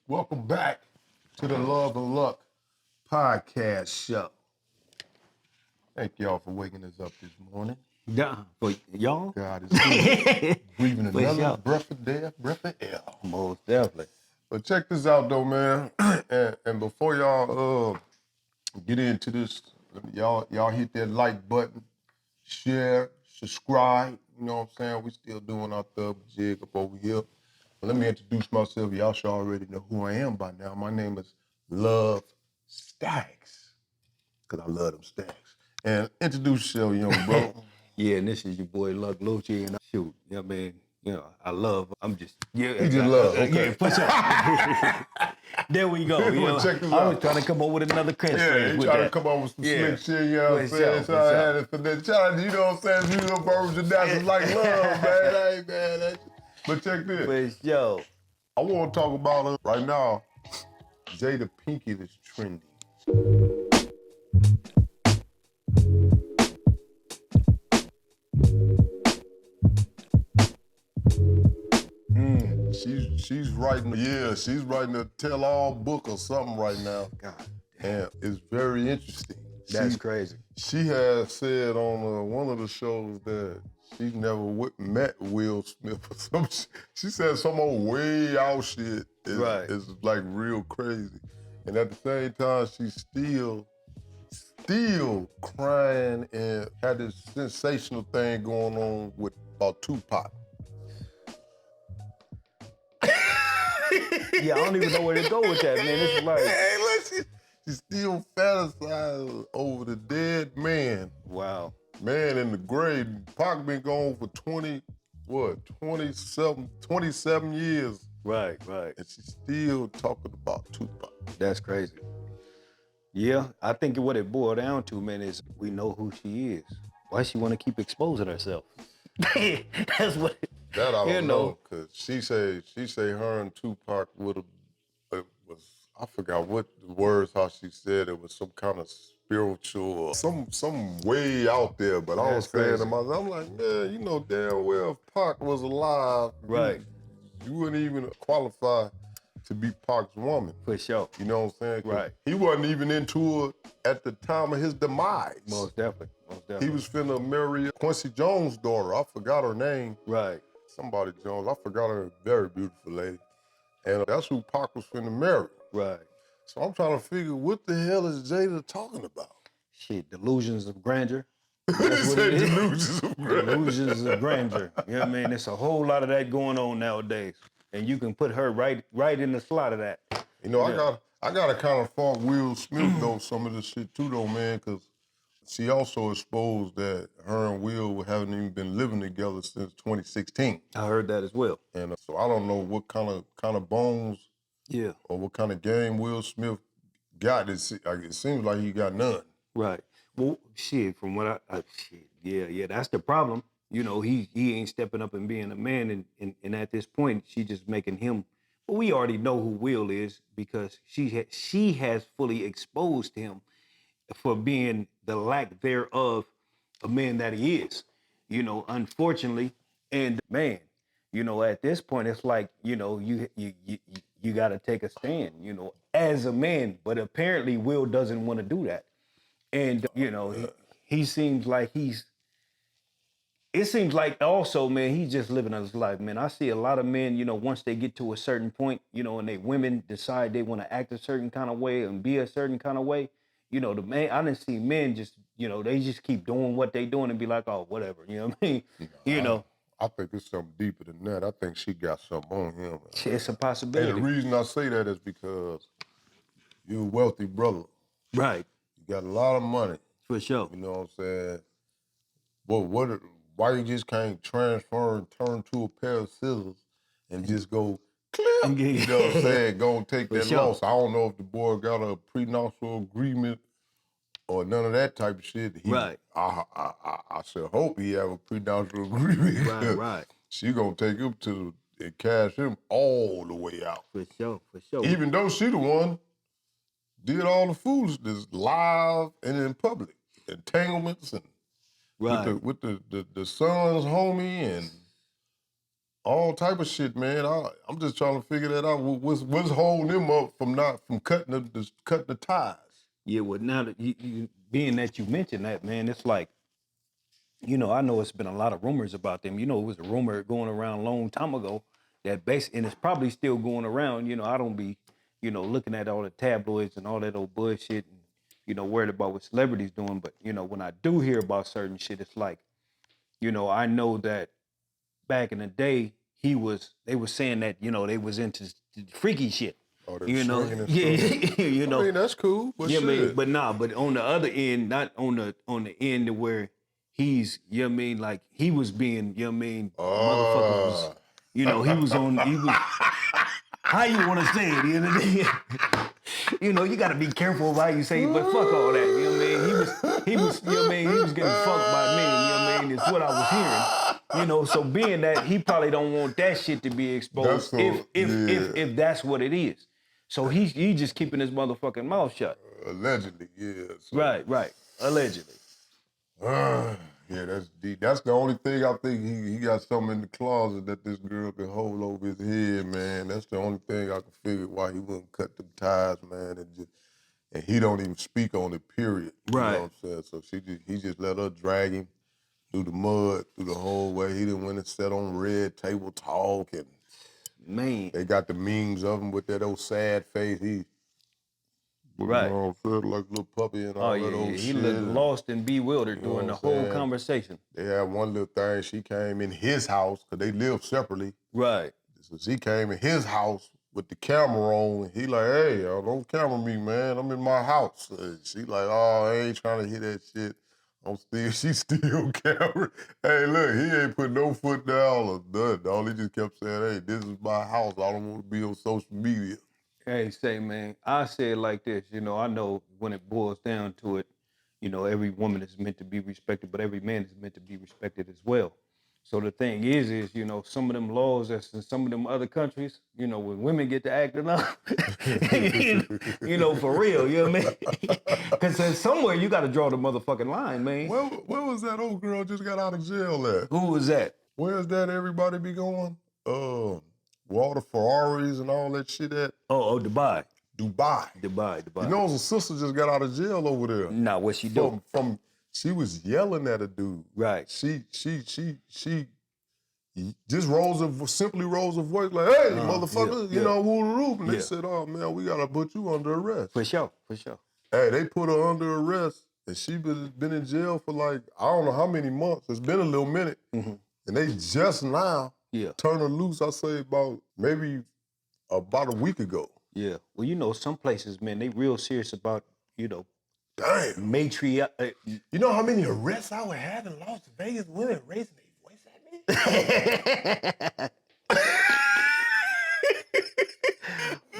Welcome back to the Love and Luck podcast show. Thank y'all for waking us up this morning. Yeah, for y'all? God is good. Breathing For another sure. breath of air, breath of air. Most definitely. But check this out though, man. and before y'all get into this, y'all hit that like button, share, subscribe. You know what I'm saying? We still doing our thug jig up over here. Let me introduce myself. Y'all should already know who I am by now. My name is Love Stacks, because I love them stacks. And introduce yourself, young bro. Yeah, and this is your boy Luck Lucci, and shoot, yeah, man, I'm just, yeah. You just love, okay. Yeah, for sure. There we go. You know, Check this I was out. trying to come up with another catchphrase Yeah, you with trying that. to come up with some Yeah. slick shit, you know what I'm For saying? sure, So I for had it for that. Trying to, you know what I'm saying? You know, virgin, that's like love, man. Hey, man. But check this. For sure. I want to talk about right now, Jada Pinkett is trending. She's writing a tell-all book or something right now. God, And it's very interesting. that's crazy. She has said on one of the shows that she's never met Will Smith or something. She said some old way out shit Right. is like real crazy. And at the same time, she's still crying and had this sensational thing going on about Tupac. Yeah, I don't even know where to go with that, man. This is like, Hey, listen, she still fantasizes over the dead man. wow. Man in the grave. Pac been gone for 27 years. Right. And she's still talking about Tupac. That's crazy. Yeah, I think what it boiled down to, man, is we know who she is. Why she want to keep exposing herself? That's what. That I You don't know. know, cause she say her and Tupac would have, it was, I forgot what the words, how she said it was some kind of spiritual or some way out there, but I was That's saying to crazy. myself, I'm like, man, you know damn well if Pac was alive, Right. you wouldn't even qualify to be Pac's woman. For sure. You know what I'm saying? 'Cause Right. he wasn't even into it at the time of his demise. Most definitely. He was finna marry Quincy Jones' daughter. I forgot her name. Right. Somebody Jones. I forgot her. Very beautiful lady. And that's who Pac was finna marry. Right. So I'm trying to figure what the hell is Jada talking about? Shit, delusions of grandeur. He That's what said it is. delusions of grandeur. Delusions of grandeur. You know what I mean? There's a whole lot of that going on nowadays. And you can put her right in the slot of that. You know, Yeah. I gotta kind of fault Will Smith though, some of this shit too though, man, because she also exposed that her and Will haven't even been living together since 2016. I heard that as well. And so I don't know what kind of bones Yeah. or what kind of game Will Smith got. It seems like he got none. Right. Well, shit, from what yeah, that's the problem. You know, he ain't stepping up and being a man, and at this point, she just making him. But we already know who Will is because she has fully exposed him for being the lack thereof a man that he is. You know, unfortunately, and man, you know, at this point, it's like you know, you got to take a stand. You know, as a man, but apparently, Will doesn't want to do that. And, you know, he seems like it seems like also, man, he's just living his life, man. I see a lot of men, you know, once they get to a certain point, you know, and women decide they want to act a certain kind of way and be a certain kind of way, you know, I didn't see men just, you know, they just keep doing what they doing and be like, oh, whatever, you know what I mean? You know. I think it's something deeper than that. I think she got something on him. It's a And possibility. the reason I say that is because you're a wealthy brother. Right. You got a lot of money. For sure. You know what I'm saying? But why you just can't transfer and turn to a pair of scissors and just go clip? You know what I'm saying? Go and take that loss. I don't know if the boy got a prenuptial agreement or none of that type of shit. Right. I should hope he have a prenuptial agreement. Right. She gonna take him and cash him all the way out. For sure. Even though she the one did all the foolishness live and in public. Entanglements and Right. with the son's homie and all type of shit, man. I'm just trying to figure that out. What's holding them up from cutting the ties? Yeah, well, now that you being that you mentioned that, man, it's like, I know it's been a lot of rumors about them. It was a rumor going around a long time ago that and it's probably still going around. I don't be, looking at all the tabloids and all that old bullshit and, worried about what celebrities doing. But, when I do hear about certain shit, it's like, I know that back in the day, they were saying that, they was into freaky shit. Oh, they swinging and Yeah, stuff. you know. I mean, that's cool, but Yeah, shit. but but on the other end, not on the end where he's, like he was being, motherfuckers was, he was how you want to say it, you got to be careful how you say it, but fuck all that, he was, he was getting fucked by men, is what I was hearing, so being that he probably don't want that shit to be exposed if that's what it is. So he just keeping his motherfucking mouth shut. Allegedly, yeah. So. Right. Allegedly. Yeah, that's deep. That's the only thing I think he got something in the closet that this girl can hold over his head, man. That's the only thing I can figure why he wouldn't cut them ties, man, and he don't even speak on it, period. Right. You know what I'm saying? So he just let her drag him through the mud, through the whole way. He didn't went and sat on red table talk, and man, they got the memes of him with that old sad face. Right. You know what I'm saying? Like a little puppy and all that old shit. He looked lost and bewildered during the whole conversation. They had one little thing. She came in his house because they lived separately. Right. So she came in his house with the camera on. And he like, hey, don't camera me, man. I'm in my house. She like, oh, I ain't trying to hear that shit. She still camera. Hey, look, he ain't put no foot down or nothing. All he just kept saying, hey, this is my house. I don't want to be on social media. Hey, say, man, I say it like this. I know when it boils down to it, every woman is meant to be respected, but every man is meant to be respected as well. So the thing is, some of them laws that's in some of them other countries, when women get to acting up, for real, you know what I mean? Because somewhere you got to draw the motherfucking line, man. Where was that old girl just got out of jail at? Who was that? Where's that everybody be going? Where the Ferraris and all that shit at? Oh, Dubai. Dubai. Dubai. You know, his sister just got out of jail over there. Nah, what she do? She was yelling at a dude. Right. She just simply rose her voice like, hey, motherfucker, woo-the-roof. And they said, oh, man, we got to put you under arrest. For sure. Hey, they put her under arrest, and she been in jail for like, I don't know how many months. It's been a little minute. Mm-hmm. And they just now turned her loose, I say, about a week ago. Yeah. Well, some places, man, they real serious about, Damn. matriarch. You know how many arrests I would have in Las Vegas? Women raising their voice at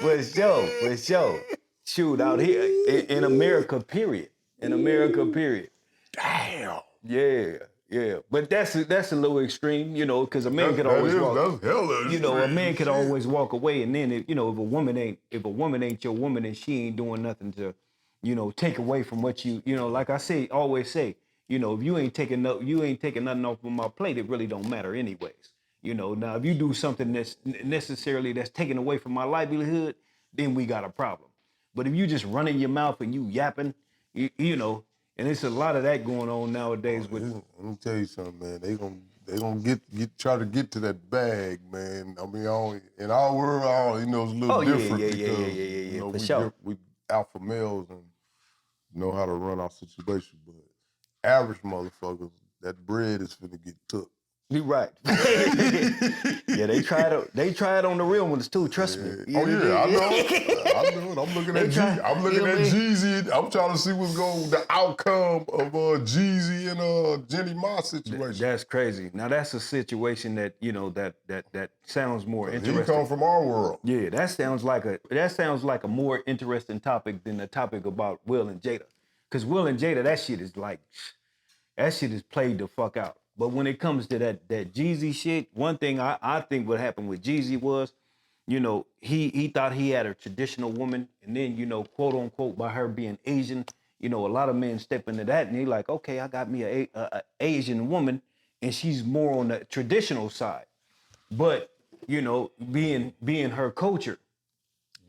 me? For sure. Shoot, out here in America, period. Damn. Yeah. But that's a little extreme, because a man could always walk. That's hella extreme. A man could always walk away, and then if a woman ain't your woman, and she ain't doing nothing to, take away from what you, like I always say, if you ain't taking nothing off of my plate, it really don't matter anyways. Now if you do something that's taken away from my livelihood, then we got a problem. But if you just running your mouth and you yapping, and it's a lot of that going on nowadays. Let me tell you something, man. They gonna try to get to that bag, man. I mean, in our world, it's a little different because For sure. we alpha males and know how to run our situation, but average motherfuckers, that bread is finna get took. You right. Yeah, they try it on the real ones too. Trust me. I know. I know it. I'm looking at Jeezy. I'm trying to see the outcome of Jeezy and Jenny Ma situation. That's crazy. Now that's a situation that that sounds more interesting. He come from our world. Yeah, that sounds like a more interesting topic than the topic about Will and Jada. Because Will and Jada, that shit is played the fuck out. But when it comes to that Jeezy shit, one thing I think what happened with Jeezy was, he thought he had a traditional woman, and then, quote unquote, by her being Asian, a lot of men step into that, and they like, okay, I got me a Asian woman, and she's more on the traditional side. but you know, being her culture.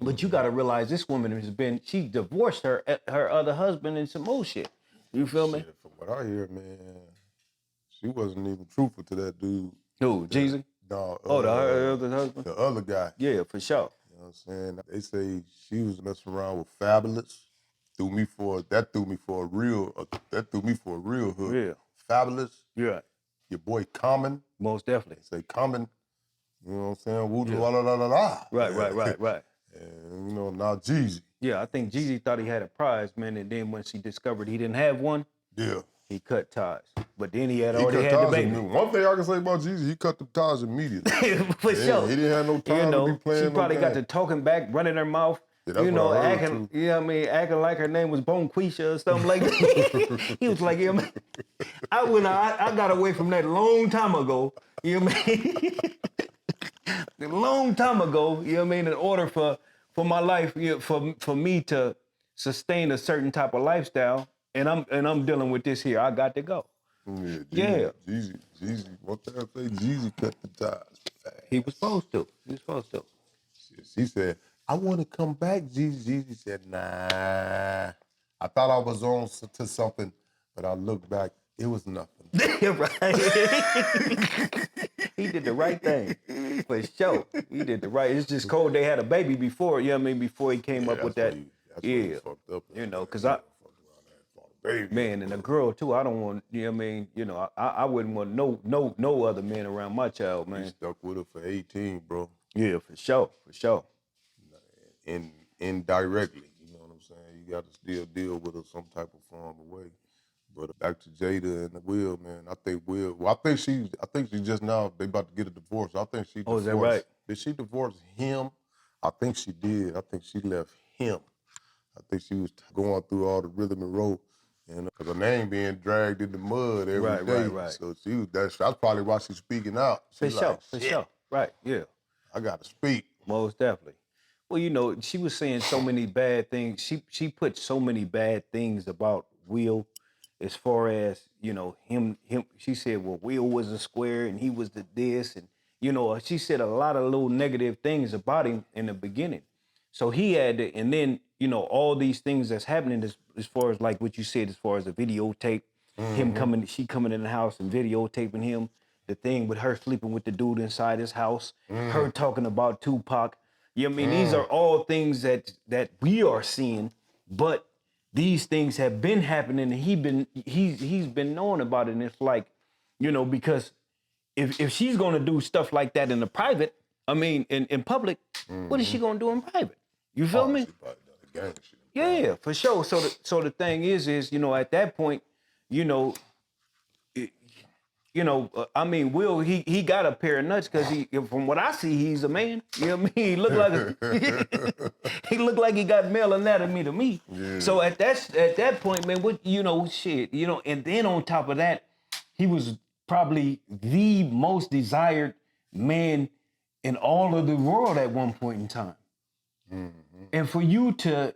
But you got to realize this woman she divorced her other husband and some more shit. You feel me? Shit, from what I hear, man, she wasn't even truthful to that dude. Who, Jeezy? No, Oh, her other husband? the other guy. Yeah, for sure. You know what I'm saying? They say she was messing around with Fabulous. That threw me for a real hook. Yeah. Fabulous, Yeah. your boy Common. Most definitely. They say Common, you know what I'm saying? Woo Yeah. la la la la la. Right. And you know, now Jeezy. Yeah, I think Jeezy thought he had a prize, man, and then when she discovered he didn't have one, Yeah. he cut ties. But then he He already cut had the ties baby. One thing I can say about Jeezy, he cut the ties immediately. For sure. He didn't have no time to be playing. She probably got to talking back, running her mouth. Yeah, that's what I heard, acting, too. you know what I mean, acting like her name was Bonquisha or something like that. He was like, you know what I mean? I got away from that a long time ago, you know what I mean? A long time ago, you know what I mean, in order for my life, for me to sustain a certain type of lifestyle, and I'm dealing with this here, I got to go. Yeah. Jeezy. What the hell say? Jeezy cut the ties fast. He was supposed to. She said, I want to come back, Jeezy. Jeezy said, nah. I thought I was on to something, but I looked back, it was nothing. Right. He did the right thing. For sure. He did the right. It's just cold. They had a baby before, you know what I mean, before he came up with that. He fucked up. You know, because Baby. man, and a girl too, I don't want, you know what I mean, you know, I wouldn't want no other man around my child, man. He stuck with her for 18, bro. Yeah, for sure. Indirectly, you know what I'm saying? You got to still deal with her some type of form of way. But back to Jada and Will, man. I think she just now, they about to get a divorce. I think she divorced. Oh, is that right? Did she divorce him? I think she did. I think she left him. I think she was going through all the rhythm and roll, and because her name being dragged in the mud every day. Right. So that's probably why she's speaking out. For She's sure. Right, yeah. I got to speak. Most definitely. Well, you know, she was saying so many bad things. She put so many bad things about Will, as far as, you know, him. She said, well, Will was a square and he was the this, and you know, she said a lot of little negative things about him in the beginning. So he had to, and then, you know, all these things that's happening as far as like what you said, as far as the videotape, she coming in the house and videotaping him, the thing with her sleeping with the dude inside his house, her talking about Tupac. You know what I mean? These are all things that we are seeing, but these things have been happening, and he's been knowing about it. And it's like, you know, because if she's gonna do stuff like that in the private, I mean, in public, what is she gonna do in private? You feel me? She probably done the gang shit. Yeah, for sure. So the thing is, you know, at that point, you know, I mean, Will, he got a pair of nuts because from what I see, he's a man. You know what I mean? He looked like he looked like he got male anatomy to me. Yeah. So at that point, man, what, you know, shit, you know, and then on top of that, he was probably the most desired man in all of the world at one point in time. And for you to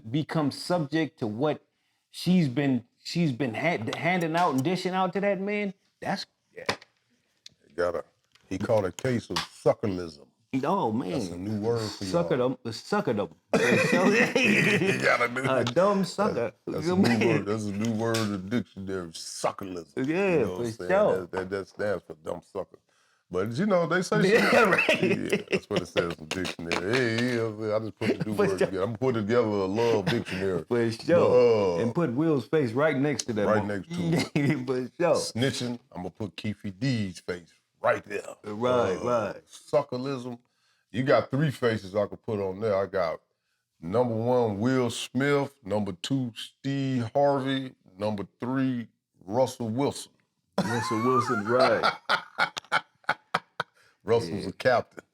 become subject to what she's been handing out and dishing out to that man, that's He called a case of suckerlism. Oh man, that's a new word for y'all. Suckerdom. You gotta do a dumb sucker. That's a new word. That's a new word in the dictionary. Suckerlism. Yeah, you know for sure. That stands for dumb sucker. But you know, they say right. Yeah, that's what it says in the dictionary. Hey, I just put the new word together. I'm putting together a love dictionary. For sure. And put Will's face right next to that. Right next to it. For sure. Snitching, I'm gonna put Keefy D's face right there. Right. Suckerlism. You got 3 faces I could put on there. I got number 1, Will Smith. Number 2, Steve Harvey. Number 3, Russell Wilson. Russell Wilson, right. Russell's a captain.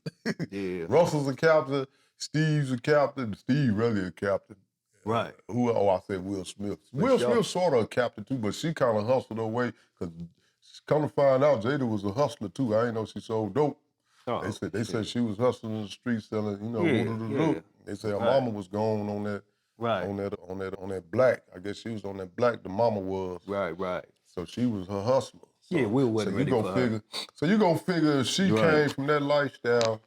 Yeah. Russell's a captain. Steve's a captain. Steve really a captain. Right. I said Will Smith. Will Smith sort of a captain too, but she kind of hustled her way because come to find out, Jada was a hustler too. I didn't know she sold dope. Oh, they said she was hustling in the streets selling, you know, yeah. They said her mama was gone on that, on that black. I guess she was on that black. The mama was. Right. So she was her hustler. Yeah, Will wasn't you ready go for her. figure. So you go figure if she Right. came from that lifestyle,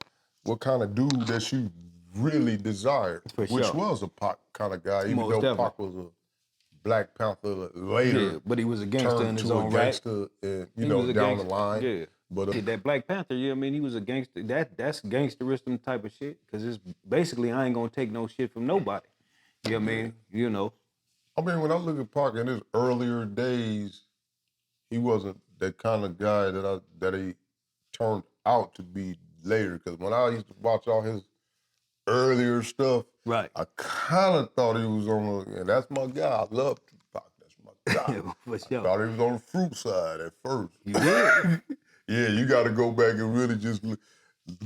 what kind of dude that she really desired, For which sure. was a Pac kind of guy, even Most though definitely. Pac was a Black Panther later. Yeah, but he was a gangster in Turned his to a own right. gangster, and He was a down gangster. the line. Yeah. But Yeah, that Black Panther, yeah, I mean, he was a gangster. That's gangsterism type of shit. Cause it's basically I ain't gonna take no shit from nobody. You know what I mean? You know. I mean, when I look at Pac in his earlier days, he wasn't that kind of guy that he turned out to be later. Because when I used to watch all his earlier stuff, Right. I kind of thought he was and that's my guy. I love Tupac. That's my guy. For I sure. thought he was on the fruit side at first. You did? Yeah, you got to go back and really just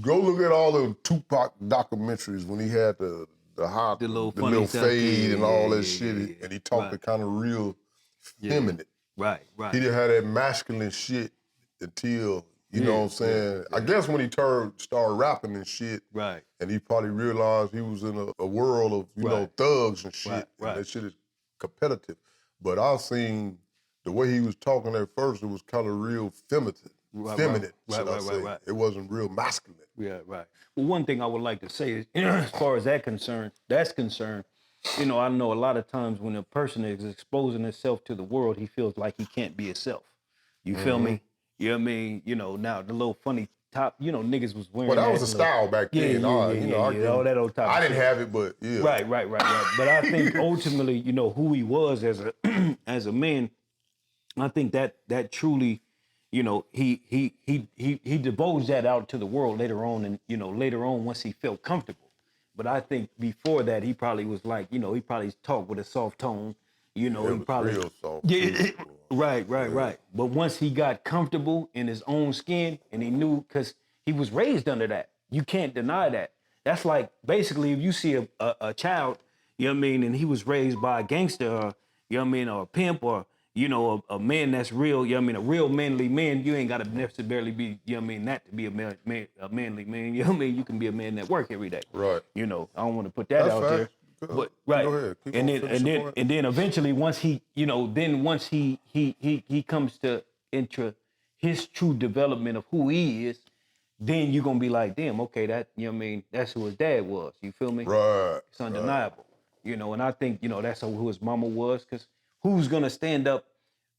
go look at all the Tupac documentaries when he had the little stuff. fade and all that shit, yeah. and he talked the kind of real feminine. Right. He didn't have that masculine shit until, you know what I'm saying? I guess when he started rapping and shit, Right. and he probably realized he was in a world of, you know, thugs and shit, and that shit is competitive. But I seen the way he was talking at first, it was kind of real feminine, should I say. It wasn't real masculine. Yeah, right. Well, one thing I would like to say is, as far as that's concerned, you know, I know a lot of times when a person is exposing himself to the world, he feels like he can't be himself. You feel me? You know what I mean? You know, now the little funny top, you know, niggas was wearing Well, that was a style back then. all that old type I of didn't shit. have it, but yeah. Right. But I think ultimately, you know, who he was as a as a man, I think that truly, you know, he divulged that out to the world later on, and you know, later on once he felt comfortable. But I think before that, he probably was like, you know, he probably talked with a soft tone. You know, he was probably real soft. yeah, right. But once he got comfortable in his own skin, and he knew, because he was raised under that, you can't deny that. That's like basically if you see a child, you know what I mean, and he was raised by a gangster, or you know what I mean, or a pimp, or you know, a man that's real, you know what I mean, a real manly man. You ain't gotta necessarily be, you know what I mean, that to be a manly man. You know what I mean? You can be a man that work every day. Right. You know, I don't want to put that out there. But Go ahead. Keep and on finishing point. then eventually once he, you know, then once he comes to enter his true development of who he is, then you're gonna be like, damn, okay, that, you know what I mean, that's who his dad was. You feel me? Right. It's undeniable. You know, and I think, you know, that's who his mama was, because who's gonna stand up?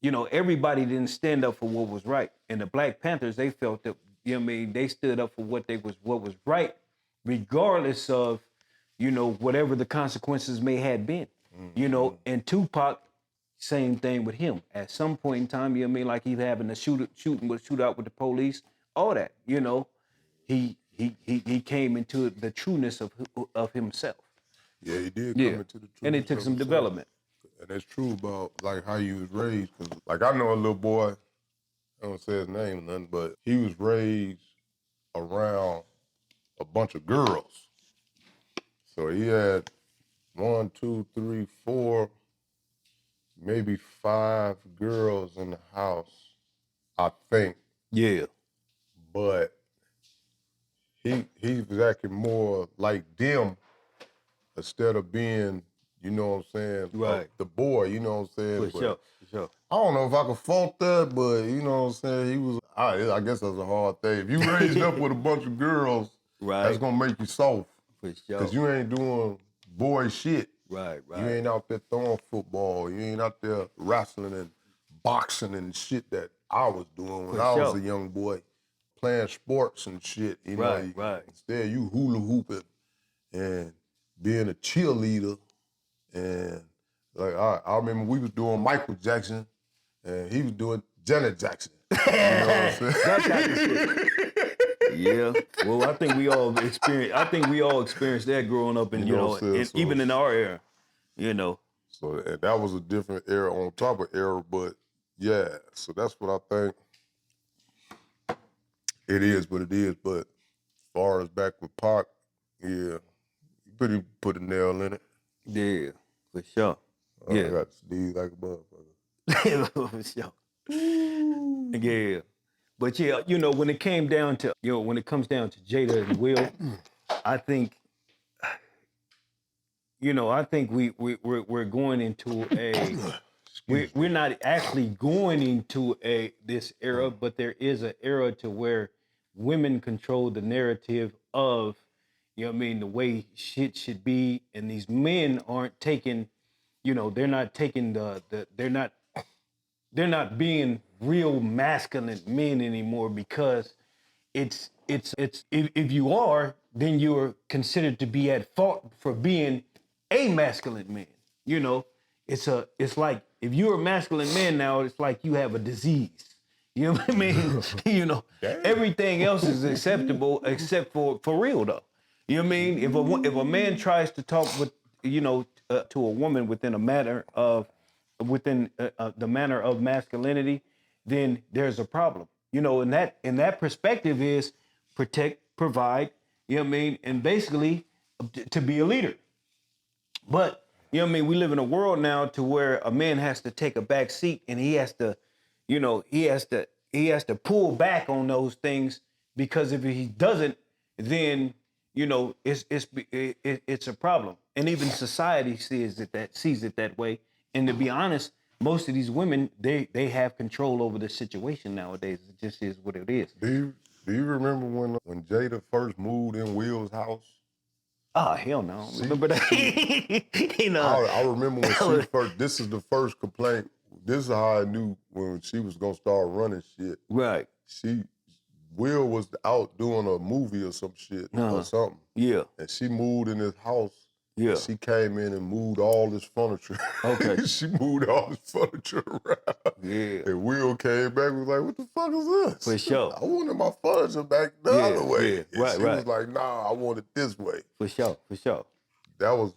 You know, everybody didn't stand up for what was right. And the Black Panthers, they felt that, you know what I mean, they stood up for what was right, regardless of, you know, whatever the consequences may have been. You know, and Tupac, same thing with him. At some point in time, you know what I mean, like he's having a shootout with the police, all that, you know, he came into the trueness of himself. Yeah, he did come into the truth. And it took some development. And that's true about like how you was raised. Cause like I know a little boy, I don't say his name or nothing, but he was raised around a bunch of girls. So he had 1, 2, 3, 4, maybe 5 girls in the house, I think. Yeah. But he was acting more like them instead of being, you know what I'm saying, Right. the boy, you know what I'm saying? For sure. I don't know if I could fault that, but you know what I'm saying? He was, I guess that's a hard thing. If you raised up with a bunch of girls, that's gonna make you soft. For sure. Cause you ain't doing boy shit. Right. You ain't out there throwing football. You ain't out there wrestling and boxing and shit that I was doing when I was a young boy. Playing sports and shit, you know. Right. Instead, you hula hooping and being a cheerleader. And like I remember we was doing Michael Jackson and he was doing Janet Jackson. You know what I'm saying? That type of shit. Yeah. Well, I think we all experienced that growing up, and you know, even in our era, you know. So and that was a different era on top of era, but yeah. So that's what I think. It is what it is, but as far as back with Pac, yeah, you pretty put a nail in it. Yeah, for sure. I got to sneeze like a motherfucker. For sure. Yeah. But yeah, you know, when it comes down to Jada and Will, I think, you know, we're going into we're not actually going into this era, but there is an era to where women control the narrative of, you know what I mean, the way shit should be, and these men aren't taking, they're not taking they're not being real masculine men anymore, because it's if you are, then you're considered to be at fault for being a masculine man. It's like if you're a masculine man now, it's like you have a disease. You know what I mean? Everything else is acceptable except for real though. You know what I mean? If a man tries to talk with to a woman within the manner of masculinity, then there's a problem. And that perspective is protect, provide, you know what I mean, and basically to be a leader. But you know what I mean, we live in a world now to where a man has to take a back seat, and he has to, he has to pull back on those things, because if he doesn't, then it's a problem. And even society sees it that way. And to be honest, most of these women, they have control over the situation nowadays. It just is what it is. Do you remember when Jada first moved in Will's house? Oh, hell no. I don't remember that. I remember when she first, this is the first complaint. This is how I knew when she was going to start running shit. Right. Will was out doing a movie or some shit or something. Yeah. And she moved in his house. Yeah. And she came in and moved all this furniture. Okay. She moved all this furniture around. Yeah. And Will came back and was like, what the fuck is this? For sure. I wanted my furniture back the other way. Yeah. And Right, she was like, nah, I want it this way. For sure. That was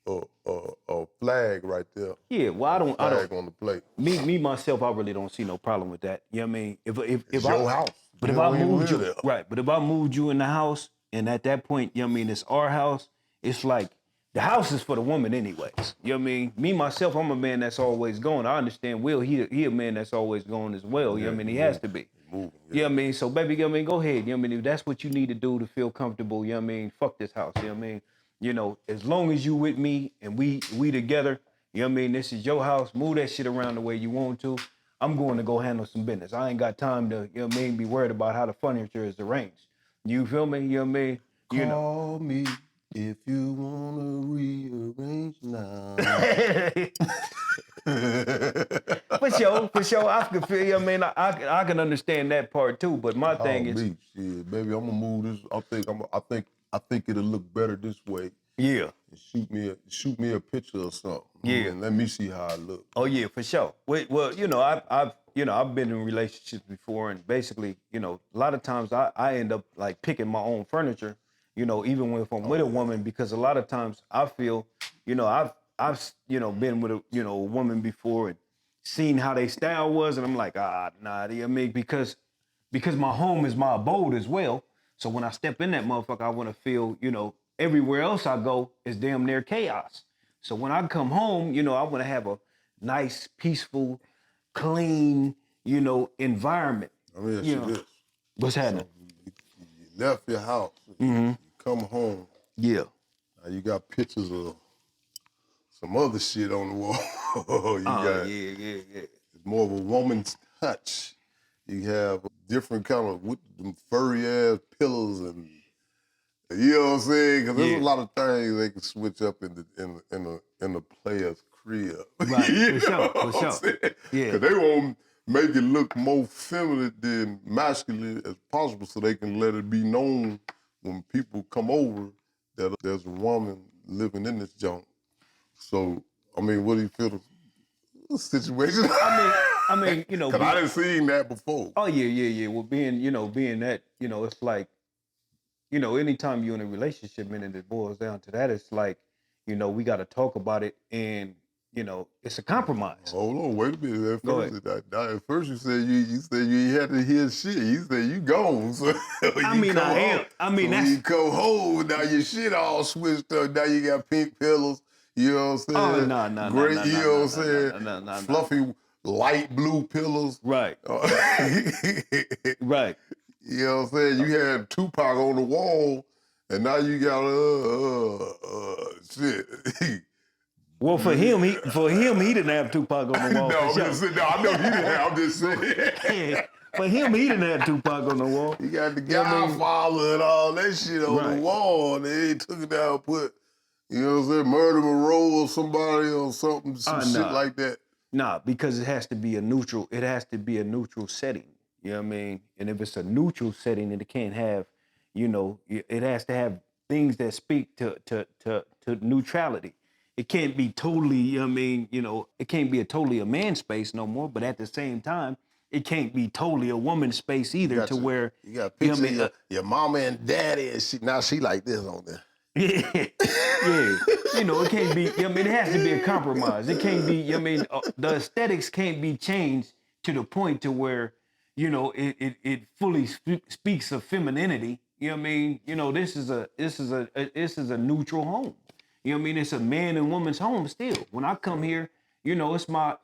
a flag right there. Yeah, well, I don't on the plate. Me myself, I really don't see no problem with that. You know what I mean? If it's your house. But if I moved you, right? But if I moved you in the house, and at that point, you know what I mean, it's our house. It's like the house is for the woman, anyways. You know what I mean? Me myself, I'm a man that's always going. I understand Will. He a man that's always going as well. You know what I mean? He has to be. Moving, You know what I mean? So baby, you know what I mean? Go ahead. You know what I mean? If that's what you need to do to feel comfortable, you know what I mean? Fuck this house. You know what I mean? As long as you with me and we together, you know what I mean? This is your house. Move that shit around the way you want to. I'm going to go handle some business. I ain't got time to, you know what I mean, be worried about how the furniture is arranged. You feel me? You know what I mean? Call me if you want to rearrange now. For sure. I can feel, you know what I mean? I can understand that part too, but my thing is... Shit, baby, I'm going to move this. I think it'll look better this way. Yeah. And shoot me a picture or something. Yeah. And let me see how it looks. Oh yeah, for sure. Well, I've been in relationships before, and basically, a lot of times I end up like picking my own furniture, even if I'm with a woman, because a lot of times I feel, I've been with a woman before and seen how they style was, and I'm like, nah, you know what I mean? Because my home is my abode as well. So when I step in that motherfucker, I want to feel, everywhere else I go is damn near chaos. So when I come home, I want to have a nice, peaceful, clean, environment. I mean, this. What's happening? So you left your house. You come home. Yeah. Now you got pictures of some other shit on the wall. Yeah. It's more of a woman's touch. You have different kind of with them furry ass pillows and you know what I'm saying? Because there's a lot of things they can switch up in the player's crib. Right, for sure. Yeah. Because they want to make it look more feminine than masculine as possible, so they can let it be known when people come over that there's a woman living in this junk. So, I mean, what do you feel the situation? I mean, because I didn't seen that before. Oh yeah. Well, being that, it's like, anytime you're in a relationship, man, and it boils down to that, it's like, we got to talk about it, and it's a compromise. Hold on, wait a minute. At first you said you had to hear shit. You said you gone. So I am. I mean, so you come home, now your shit all switched up. Now you got pink pillows. You know what I'm saying? Oh, no. Great, you know what I'm saying? No. Fluffy light blue pillows. Right. Right. You know what I'm saying? You had Tupac on the wall, and now you got shit. Well, for him, he didn't have Tupac on the wall. No, for I'm sure. just saying, no, I know he didn't have. I'm just saying. Yeah, for him, he didn't have Tupac on the wall. He got the You know what I mean? Godfather and all that shit on Right. the wall. And they took it down, put, you know what I'm saying, Murder Monroe or somebody or something, some shit Nah. like that. Nah, because it has to be a neutral. It has to be a neutral setting. You know what I mean? And if it's a neutral setting, then it can't have, you know, it has to have things that speak to neutrality. It can't be totally. You know what I mean? You know, it can't be totally a man space no more. But at the same time, it can't be totally a woman space either. Where You got a you know picture what I mean? of your mama and daddy, and now she like this on there. Yeah, yeah. You know, it can't be. I mean, it has to be a compromise. It can't be. I mean, the aesthetics can't be changed to the point to where, you know, it fully speaks of femininity. You know what I mean? You know, this is a neutral home. You know what I mean? It's a man and woman's home still. When I come here, you know, it's my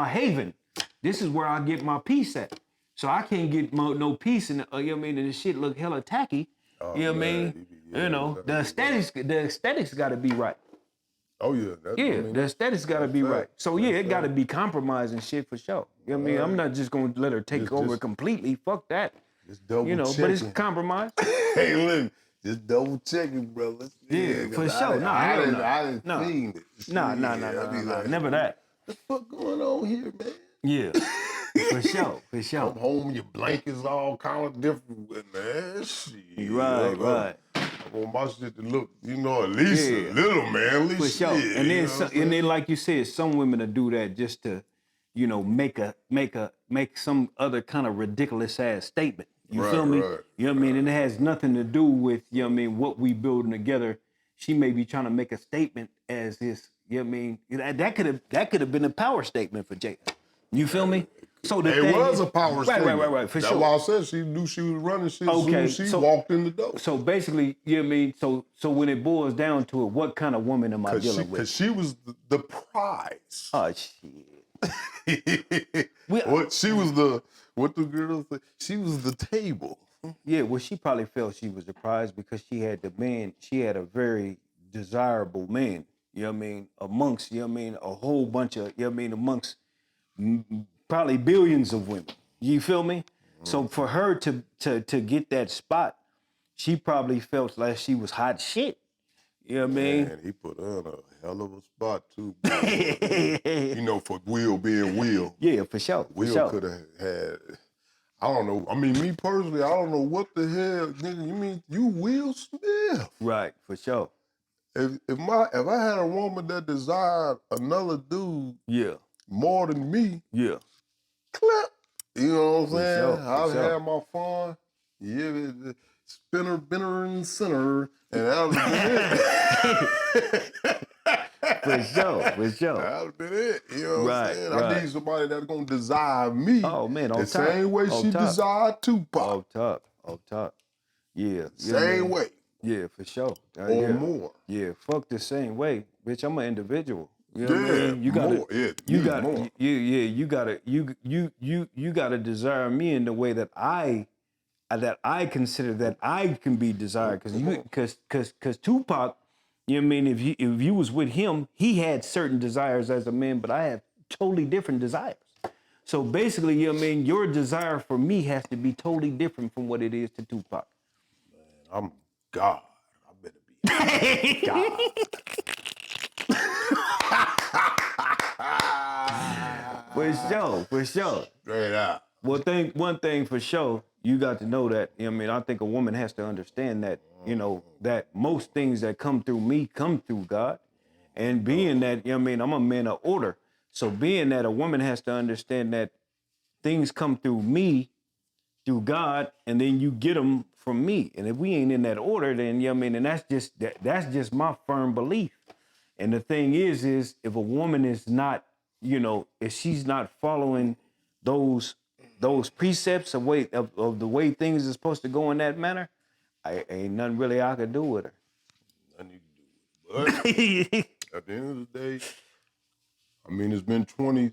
haven. This is where I get my peace at. So I can't get no peace, and you know what I mean? And the shit look hella tacky. You know what I mean? You know, the aesthetics got to be right. Oh yeah, The aesthetics got to be right. So yeah, it got to be compromised and shit for sure. You know what I mean? I'm not just gonna let her take over completely. Fuck that. Just double You know, checking. but it's compromised. Hey, look, just double checking, brother. Yeah, for sure. I didn't seen it. Nah. Never that. What the fuck going on here, man? Yeah, for sure. I'm home, your blankets all kind of different, man. Shit. Right. I want my shit to look, you know, at least a little manly. For sure. Shit, And then, like you said, some women will do that just to, you know, make some other kind of ridiculous ass statement. You feel me? Right. You know what I mean? And it has nothing to do with, you know what I mean, what we building together. She may be trying to make a statement as this, you know what I mean? That could have been a power statement for Jada. You feel me? So It was a power statement. Right, for That's sure. why I said she knew she was running shit as soon as she walked in the door. So basically, you know what I mean? So when it boils down to it, what kind of woman am I dealing with? Because she was the prize. Oh, shit. What the girls say? She was the table. Yeah, well, she probably felt she was the prize because she had a very desirable man, you know what I mean, amongst, you know what I mean, a whole bunch of, you know what I mean, amongst probably billions of women. You feel me? So for her to get that spot, she probably felt like she was hot shit. You know what I mean? Man, he put her in a hell of a spot too. You know, for Will being Will. Yeah, for sure. Will could have had, I don't know. I mean, me personally, I don't know what the hell, nigga. You mean you Will Smith? Right, for sure. If I had a woman that desired another dude, more than me, clip. You know what I'm saying? I've had my fun. Yeah, spinner, binner, and center, and that would have been it. For sure. That would have been it. You know what I'm saying? I need somebody that's gonna desire me. Oh man, the same way she desired Tupac. Off top. Yeah. Same way. Yeah, for sure. Or more. Yeah, fuck the same way, bitch. I'm an individual. You know what I mean? You gotta desire me in the way that I consider that I can be desired. Cause Tupac, you know what I mean? If you was with him, he had certain desires as a man, but I have totally different desires. So basically, you know what I mean? Your desire for me has to be totally different from what it is to Tupac. Man, I'm God. I better be God. For sure. Straight out. Well, one thing for sure, you got to know that, you know what I mean, I think a woman has to understand that, you know, that most things that come through me come through God. And being that, you know what I mean, I'm a man of order. So being that a woman has to understand that things come through me, through God, and then you get them from me. And if we ain't in that order, then, you know what I mean, and that's just my firm belief. And the thing is if a woman is not, you know, if she's not following those precepts of the way things are supposed to go in that manner, ain't nothing really I could do with her. Nothing you can do with it. But at the end of the day, I mean, it's been 20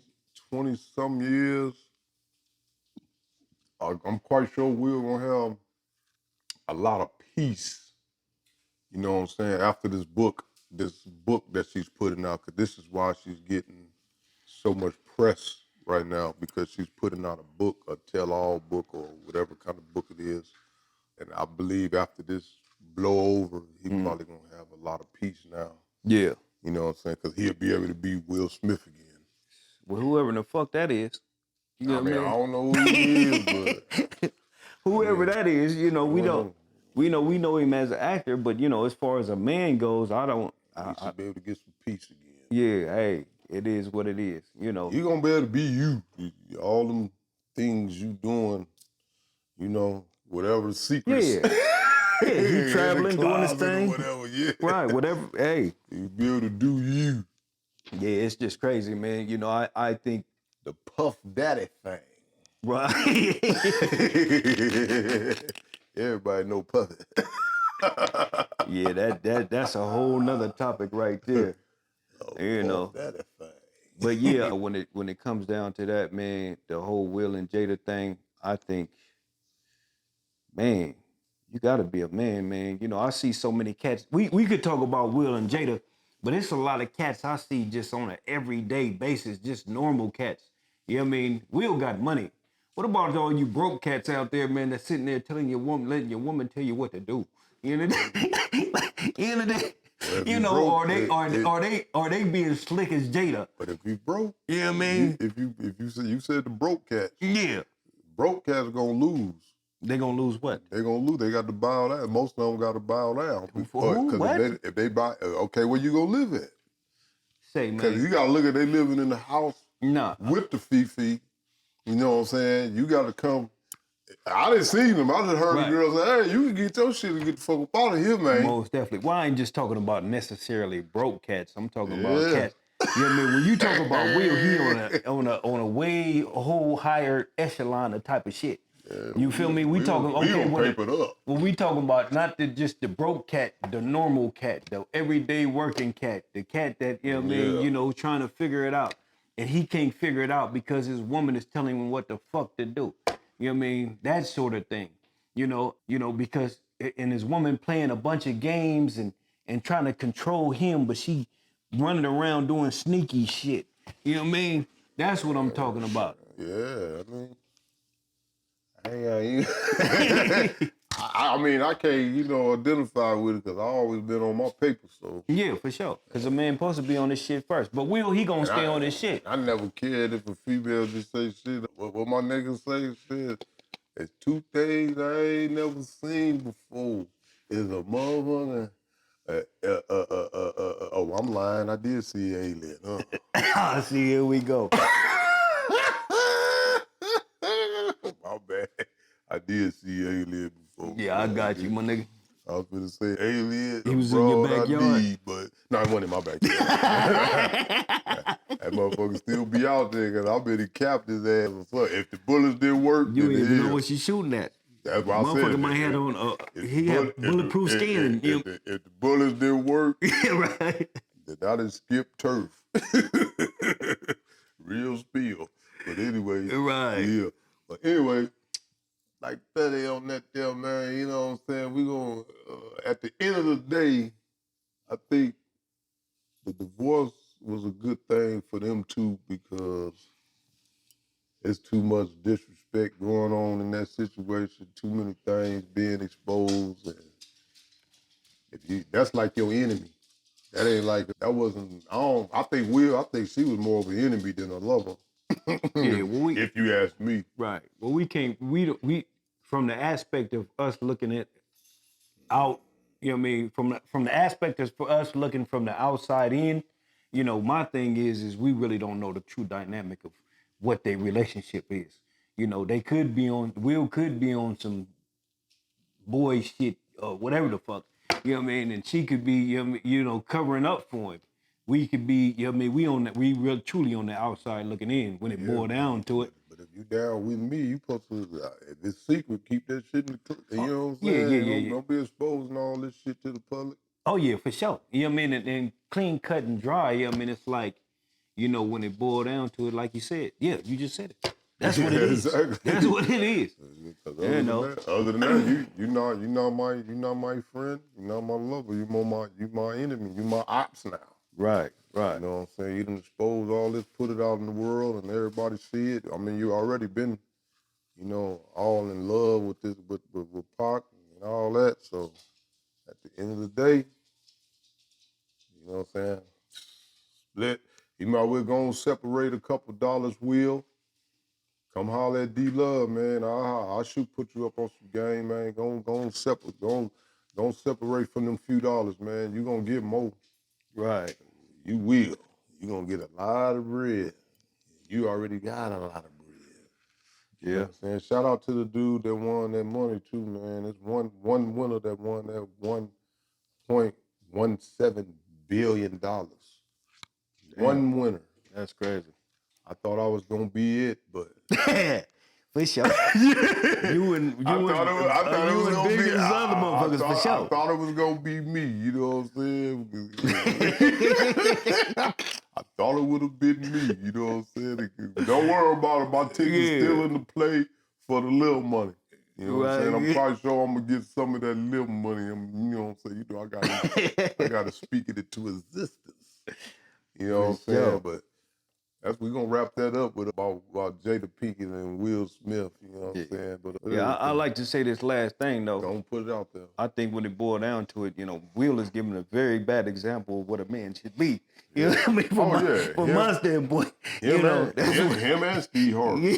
some years. I'm quite sure we're gonna have a lot of peace, you know what I'm saying, after this book this book that she's putting out, because this is why she's getting so much press right now, because she's putting out a book, a tell-all book, or whatever kind of book it is. And I believe after this blow over, he probably gonna have a lot of peace now. Yeah. You know what I'm saying? Because he'll be able to be Will Smith again. Well, whoever the fuck that is. You know I mean, what I I mean? don't know who he is, but Whoever that is, you know, we know. know him as an actor, but you know, as far as a man goes, I don't. He should be able to get some peace again. Yeah, hey, it is what it is. You know, You gonna be able to be you. All them things you doing, you know, whatever the secrets. Yeah. Yeah, he traveling, doing his closet or thing. whatever, yeah. Right, whatever. Hey, You be able to do you. yeah, it's just crazy, man. You know, I think The Puff Daddy thing. right. Everybody know Puff. Yeah, that's a whole nother topic right there. You know. Puff Daddy thing. But yeah, when it comes down to that, man, the whole Will and Jada thing, I think, man, you gotta be a man, man. You know, I see so many cats. We could talk about Will and Jada, but it's a lot of cats I see just on an everyday basis, just normal cats. You know what I mean? Will got money. What about all you broke cats out there, man, that's sitting there telling your woman, letting your woman tell you what to do? You know, you know, Well, you know, broke, are they being slick as Jada? But if you broke, You know what I mean? if you said the broke cats, Yeah. broke cats are gonna lose. They gonna lose what? They're gonna lose. They got to bow down. Most of them got to bow down. For who? What? If they buy, okay, where you gonna live at? Say, Because man. you gotta look at they living in the house Nah. with the Fifi. You know what I'm saying? You got to come. I didn't see them. I just heard Right. the girl say, "Hey, you can get your shit and get the fuck up out of here, man." Most definitely. Well, I ain't just talking about necessarily broke cats. I'm talking about Yeah. cats. You know what I mean? When you talk about Will, he on a way whole higher echelon of type of shit. You feel me? We talking We okay. gonna paper it up. When we talking about not just the broke cat, the normal cat, the everyday working cat, the cat that you know what I mean, Yeah. you know, trying to figure it out, and he can't figure it out because his woman is telling him what the fuck to do. You know what I mean? That sort of thing. You know, because and his woman playing a bunch of games and trying to control him, but she running around doing sneaky shit. You know what I mean? That's what I'm talking about. Yeah, I mean, I mean, I can't, identify with it because I always been on my paper, so. Yeah, for sure. Because a man supposed to be on this shit first. But Will, he gonna stay on this shit. I never cared if a female just say shit. What my niggas say shit. It's two things I ain't never seen before. Is a motherfucker. Oh, I'm lying. I did see an alien. Ah, see, here we go. My bad. I did see alien before. Yeah, I got you, my nigga. I was gonna say alien. He was in your backyard. But no, it wasn't in my backyard. That motherfucker still be out there because I bet he capped his ass. If the bullets didn't work, You then ain't even know hell. what you shooting at. That's what I said. Motherfucker might have on, he had bulletproof skin. If the bullets didn't work, Yeah, right. then I done skipped turf. Real spill. But anyway. Right. Yeah. But anyway, like 30 on that there, man, you know what I'm saying? We gonna, at the end of the day, I think the divorce was a good thing for them two because it's too much disrespect going on in that situation, too many things being exposed. And that's like your enemy. That ain't like, that wasn't, I think she was more of an enemy than a lover. Yeah, well, if you ask me. Right. Well, we from the aspect of us looking at out, you know what I mean, from the aspect of for us looking from the outside in, you know, my thing is we really don't know the true dynamic of what their relationship is. You know, Will could be on some boy shit or whatever the fuck, you know what I mean, and she could be, you know, covering up for him. We could be, you know what I mean, we real truly on the outside looking in when it boiled down to it. But if you down with me, you supposed to, if it's secret, keep that shit in the, you know what I'm Yeah, saying? yeah. Don't be exposing all this shit to the public. Oh yeah, for sure. You know what I mean? And clean cut and dry, you know what I mean? It's like, you know, when it boiled down to it, like you said, yeah, you just said it. That's what it is. Exactly. That's what it is. Because You know. other than that, you not my friend, you're not my lover, you my enemy, you my ops now. Right. You know what I'm saying? You done expose all this, put it out in the world, and everybody see it. I mean, you already been, all in love with this, with Pac and all that. So at the end of the day, you know what I'm saying? Split. You might well go and separate a couple dollars, Will. Come holler at DLove, man. I should put you up on some game, man. Go separate from them few dollars, man. You gonna get more. Right. You will. You gonna get a lot of bread. You already got a lot of bread. You know what I'm saying? Shout out to the dude that won that money too, man. It's one winner that won that $1.17 billion. Damn. One winner. That's crazy. I thought I was gonna be it, but For sure. You and I thought it was gonna bigger be than other motherfuckers for sure. I thought it was gonna be me. You know what I'm saying? I thought it would have been me. You know what I'm saying? Don't worry about it. My ticket's still in the play for the little money. You know what I'm saying? I'm probably sure I'm gonna get some of that little money. You know what I'm saying? I gotta speak it into existence. You know what I'm saying? But we're gonna wrap that up with about Jada Pinkett and Will Smith, you know what I'm saying? But I like to say this last thing though. Don't put it out there. I think when it boiled down to it, Will is giving a very bad example of what a man should be. You know what I mean? From my standpoint. Him and Steve Harvey.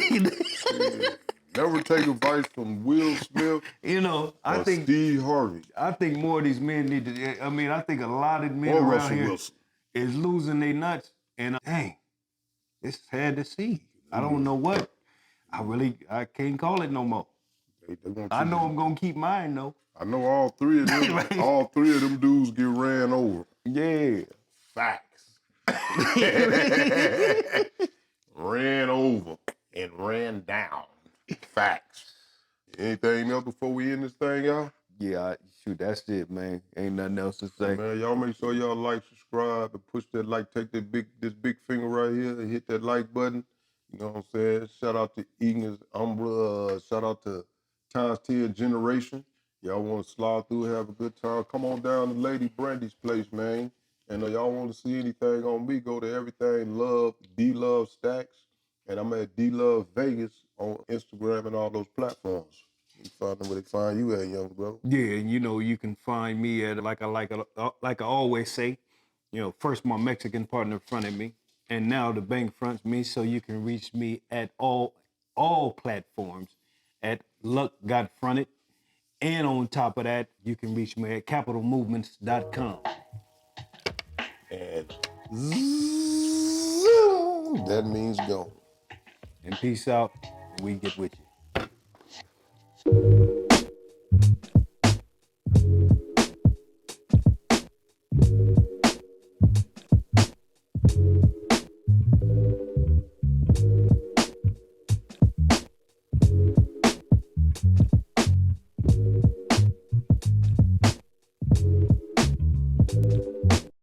Never take advice from Will Smith. I think Steve Harvey. I think more of these men need to. I think a lot of men around here is losing their nuts, and dang, it's sad to see. I don't know what. I can't call it no more. I know I'm gonna keep mine though. I know all three of them. Right. All three of them dudes get ran over. Yeah, facts. Ran over and ran down. Facts. Anything else before we end this thing, y'all? Yeah, shoot, that's it, man. Ain't nothing else to say. Man, y'all make sure y'all like, subscribe, and push that like. Take this big finger right here and hit that like button. You know what I'm saying? Shout out to Ignis Umbra. Shout out to Times 10 Generation. Y'all want to slide through, have a good time. Come on down to Lady Brandy's place, man. And y'all want to see anything on me, go to Everything Love, DLove Stacks. And I'm at DLove Vegas on Instagram and all those platforms. You find them where they find you at, young bro. Yeah, and you can find me at like I always say, first my Mexican partner fronted me, and now the bank fronts me, so you can reach me at all platforms at Luck Got Fronted, and on top of that, you can reach me at capitalmovements.com. And that means go. And peace out. We get with you.